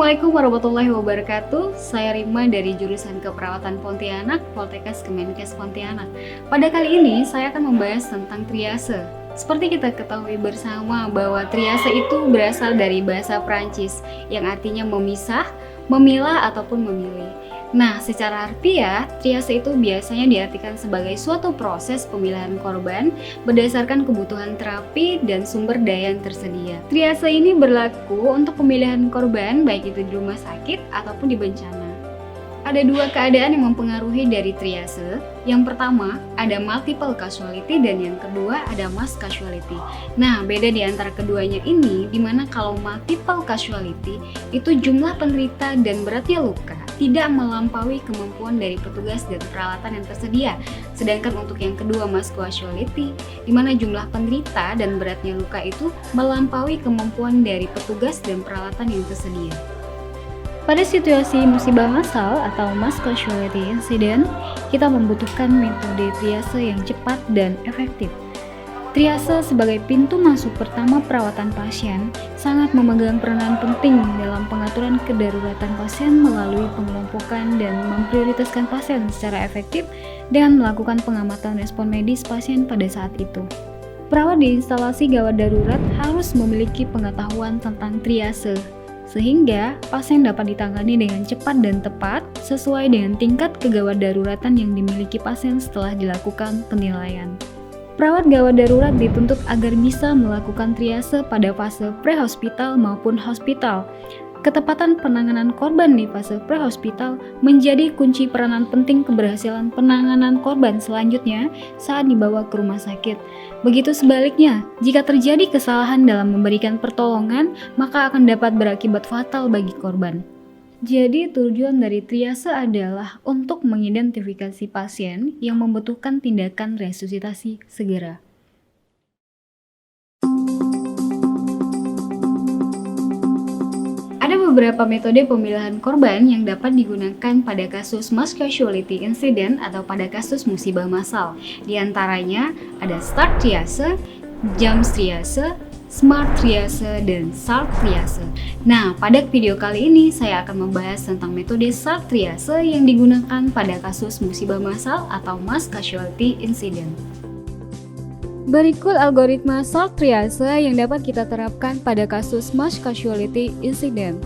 Assalamualaikum warahmatullahi wabarakatuh. Saya Rima dari jurusan Keperawatan Pontianak, Poltekkes Kemenkes Pontianak. Pada kali ini saya akan membahas tentang triase. Seperti kita ketahui bersama bahwa triase itu berasal dari bahasa Prancis yang artinya memisah, memilah ataupun memilih. Nah, secara harfiah, triase itu biasanya diartikan sebagai suatu proses pemilihan korban berdasarkan kebutuhan terapi dan sumber daya yang tersedia. Triase ini berlaku untuk pemilihan korban baik itu di rumah sakit ataupun di bencana. Ada dua keadaan yang mempengaruhi dari triase. Yang pertama, ada multiple casualty dan yang kedua ada mass casualty. Nah, beda di antara keduanya ini dimana kalau multiple casualty itu jumlah penderita dan beratnya luka tidak melampaui kemampuan dari petugas dan peralatan yang tersedia. Sedangkan untuk yang kedua mass casualty dimana jumlah penderita dan beratnya luka itu melampaui kemampuan dari petugas dan peralatan yang tersedia. Pada situasi musibah massal atau mass casualty incident, kita membutuhkan metode triase yang cepat dan efektif. Triase sebagai pintu masuk pertama perawatan pasien sangat memegang peranan penting dalam pengaturan kedaruratan pasien melalui pengelompokan dan memprioritaskan pasien secara efektif dengan melakukan pengamatan respon medis pasien pada saat itu. Perawat di instalasi gawat darurat harus memiliki pengetahuan tentang triase, sehingga pasien dapat ditangani dengan cepat dan tepat sesuai dengan tingkat kegawat daruratan yang dimiliki pasien setelah dilakukan penilaian. Perawat gawat darurat dituntut agar bisa melakukan triase pada fase pre-hospital maupun hospital. Ketepatan penanganan korban di fase pre-hospital menjadi kunci peranan penting keberhasilan penanganan korban selanjutnya saat dibawa ke rumah sakit. Begitu sebaliknya, jika terjadi kesalahan dalam memberikan pertolongan, maka akan dapat berakibat fatal bagi korban. Jadi tujuan dari triase adalah untuk mengidentifikasi pasien yang membutuhkan tindakan resusitasi segera. Ada beberapa metode pemilihan korban yang dapat digunakan pada kasus mass casualty incident atau pada kasus musibah massal. Di antaranya ada start triase, jump triase, smart triase, dan SALT triase. Nah, pada video kali ini saya akan membahas tentang metode SALT triase yang digunakan pada kasus musibah massal atau mass casualty incident. Berikut algoritma SALT triase yang dapat kita terapkan pada kasus mass casualty incident.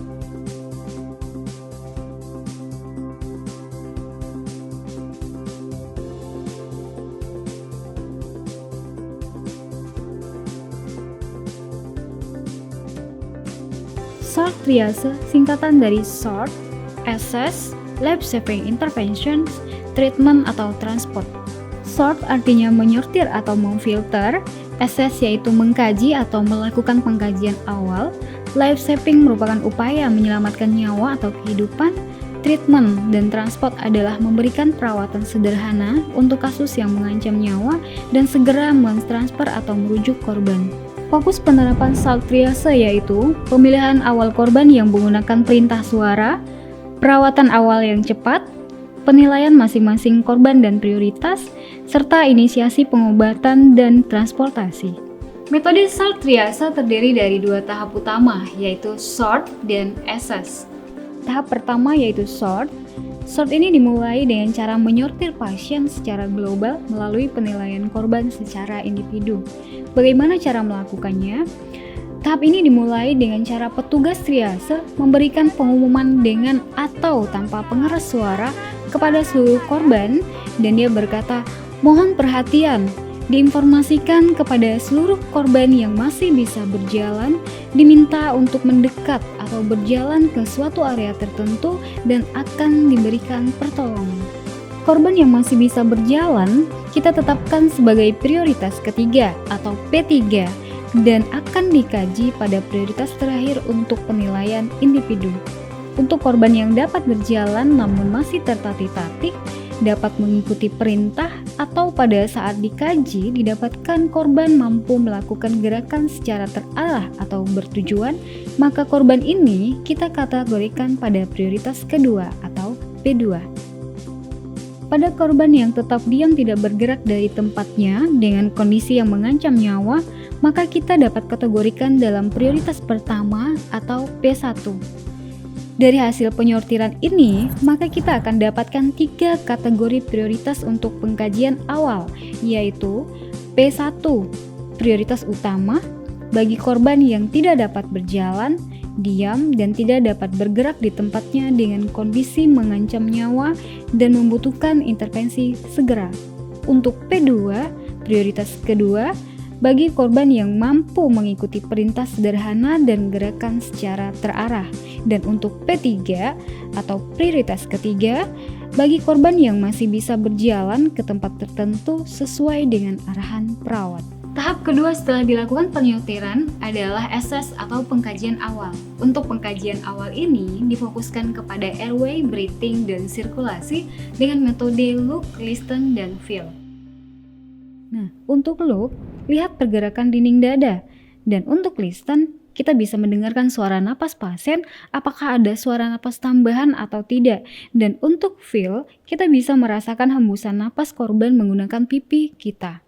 SALT triase singkatan dari SORT, Assess, Life Saving Interventions, Treatment atau Transport. SORT artinya menyortir atau memfilter, Assess yaitu mengkaji atau melakukan pengkajian awal, Life Saving merupakan upaya menyelamatkan nyawa atau kehidupan, Treatment dan Transport adalah memberikan perawatan sederhana untuk kasus yang mengancam nyawa dan segera mentransfer atau merujuk korban. Fokus penerapan SALT triase yaitu pemilihan awal korban yang menggunakan perintah suara, perawatan awal yang cepat, penilaian masing-masing korban dan prioritas, serta inisiasi pengobatan dan transportasi. Metode SALT triase terdiri dari dua tahap utama, yaitu SORT dan Assess. Tahap pertama yaitu SORT. SORT ini dimulai dengan cara menyortir pasien secara global melalui penilaian korban secara individu. Bagaimana cara melakukannya? Tahap ini dimulai dengan cara petugas triase memberikan pengumuman dengan atau tanpa pengeras suara kepada seluruh korban dan dia berkata, "Mohon perhatian." Diinformasikan kepada seluruh korban yang masih bisa berjalan, diminta untuk mendekat atau berjalan ke suatu area tertentu dan akan diberikan pertolongan. Korban yang masih bisa berjalan, kita tetapkan sebagai prioritas ketiga atau P3 dan akan dikaji pada prioritas terakhir untuk penilaian individu. Untuk korban yang dapat berjalan namun masih tertatih-tatih, dapat mengikuti perintah atau pada saat dikaji didapatkan korban mampu melakukan gerakan secara terarah atau bertujuan, maka korban ini kita kategorikan pada prioritas kedua atau P2. Pada korban yang tetap diam tidak bergerak dari tempatnya dengan kondisi yang mengancam nyawa, maka kita dapat kategorikan dalam prioritas pertama atau P1. Dari hasil penyortiran ini, maka kita akan dapatkan 3 kategori prioritas untuk pengkajian awal, yaitu P1, prioritas utama, bagi korban yang tidak dapat berjalan, diam, dan tidak dapat bergerak di tempatnya dengan kondisi mengancam nyawa dan membutuhkan intervensi segera. Untuk P2, prioritas kedua, bagi korban yang mampu mengikuti perintah sederhana dan gerakan secara terarah. Dan untuk P3 atau prioritas ketiga, bagi korban yang masih bisa berjalan ke tempat tertentu sesuai dengan arahan perawat. Tahap kedua setelah dilakukan penyortiran adalah assess atau pengkajian awal. Untuk pengkajian awal ini difokuskan kepada airway, breathing, dan sirkulasi dengan metode look, listen, dan feel. Nah, untuk look, lihat pergerakan dinding dada. Dan untuk listen, kita bisa mendengarkan suara napas pasien, apakah ada suara napas tambahan atau tidak. Dan untuk feel, kita bisa merasakan hembusan napas korban menggunakan pipi kita.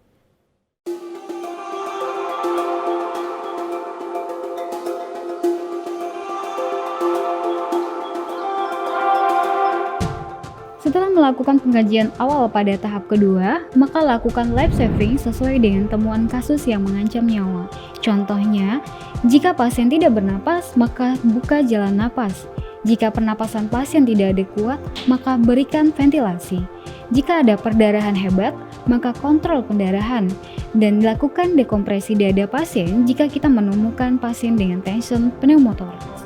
Setelah melakukan pengkajian awal pada tahap kedua, maka lakukan life saving sesuai dengan temuan kasus yang mengancam nyawa. Contohnya, jika pasien tidak bernapas, maka buka jalan napas. Jika pernapasan pasien tidak adekuat, maka berikan ventilasi. Jika ada perdarahan hebat, maka kontrol pendarahan. Dan lakukan dekompresi dada pasien jika kita menemukan pasien dengan tension pneumotoraks.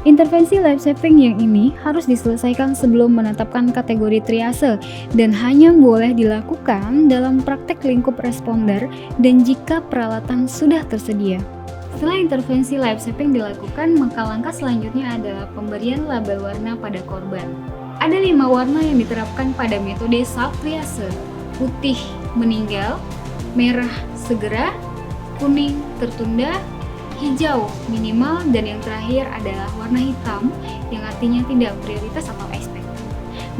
Intervensi life saving yang ini harus diselesaikan sebelum menetapkan kategori triase dan hanya boleh dilakukan dalam praktek lingkup responder dan jika peralatan sudah tersedia. Setelah intervensi life saving dilakukan, maka langkah selanjutnya adalah pemberian label warna pada korban. Ada 5 warna yang diterapkan pada metode SALT triase: putih meninggal, merah segera, kuning tertunda, hijau minimal, dan yang terakhir adalah warna hitam yang artinya tidak prioritas atau expected.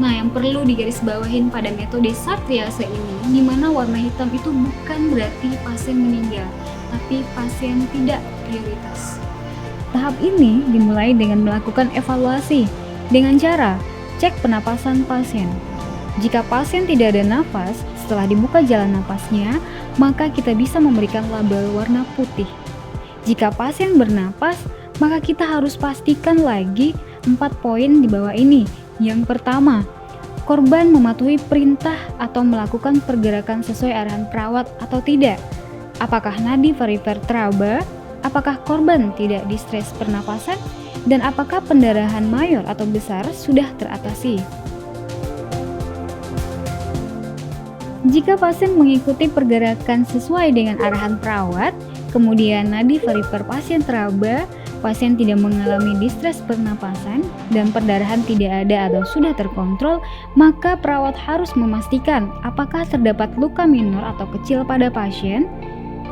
Nah, yang perlu digarisbawahin pada metode SALT triase ini, di mana warna hitam itu bukan berarti pasien meninggal, tapi pasien tidak prioritas. Tahap ini dimulai dengan melakukan evaluasi dengan cara cek pernapasan pasien. Jika pasien tidak ada nafas setelah dibuka jalan napasnya, maka kita bisa memberikan label warna putih. Jika pasien bernapas, maka kita harus pastikan lagi 4 poin di bawah ini. Yang pertama, korban mematuhi perintah atau melakukan pergerakan sesuai arahan perawat atau tidak. Apakah nadi perifer teraba? Apakah korban tidak distres pernapasan? Dan apakah pendarahan mayor atau besar sudah teratasi? Jika pasien mengikuti pergerakan sesuai dengan arahan perawat, kemudian nadi perifer pasien teraba, pasien tidak mengalami distres pernapasan, dan perdarahan tidak ada atau sudah terkontrol, maka perawat harus memastikan apakah terdapat luka minor atau kecil pada pasien.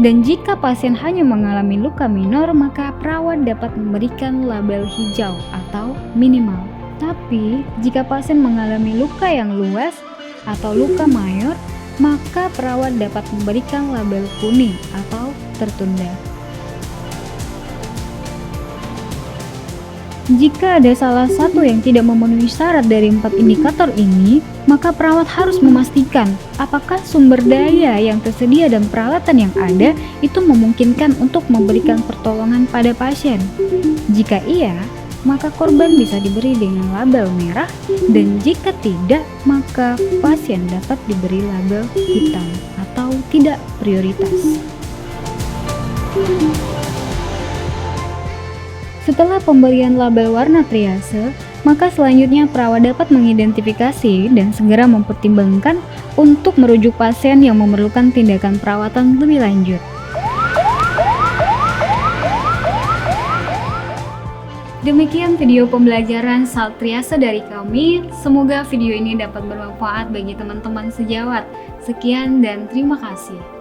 Dan jika pasien hanya mengalami luka minor, maka perawat dapat memberikan label hijau atau minimal. Tapi, jika pasien mengalami luka yang luas atau luka mayor, maka perawat dapat memberikan label kuning atau tertunda. Jika ada salah satu yang tidak memenuhi syarat dari 4 indikator ini, maka perawat harus memastikan apakah sumber daya yang tersedia dan peralatan yang ada itu memungkinkan untuk memberikan pertolongan pada pasien. Jika iya, maka korban bisa diberi dengan label merah, dan jika tidak, maka pasien dapat diberi label hitam atau tidak prioritas. Setelah pemberian label warna triase, maka selanjutnya perawat dapat mengidentifikasi dan segera mempertimbangkan untuk merujuk pasien yang memerlukan tindakan perawatan lebih lanjut. Demikian video pembelajaran SALT triase dari kami. Semoga video ini dapat bermanfaat bagi teman-teman sejawat. Sekian dan terima kasih.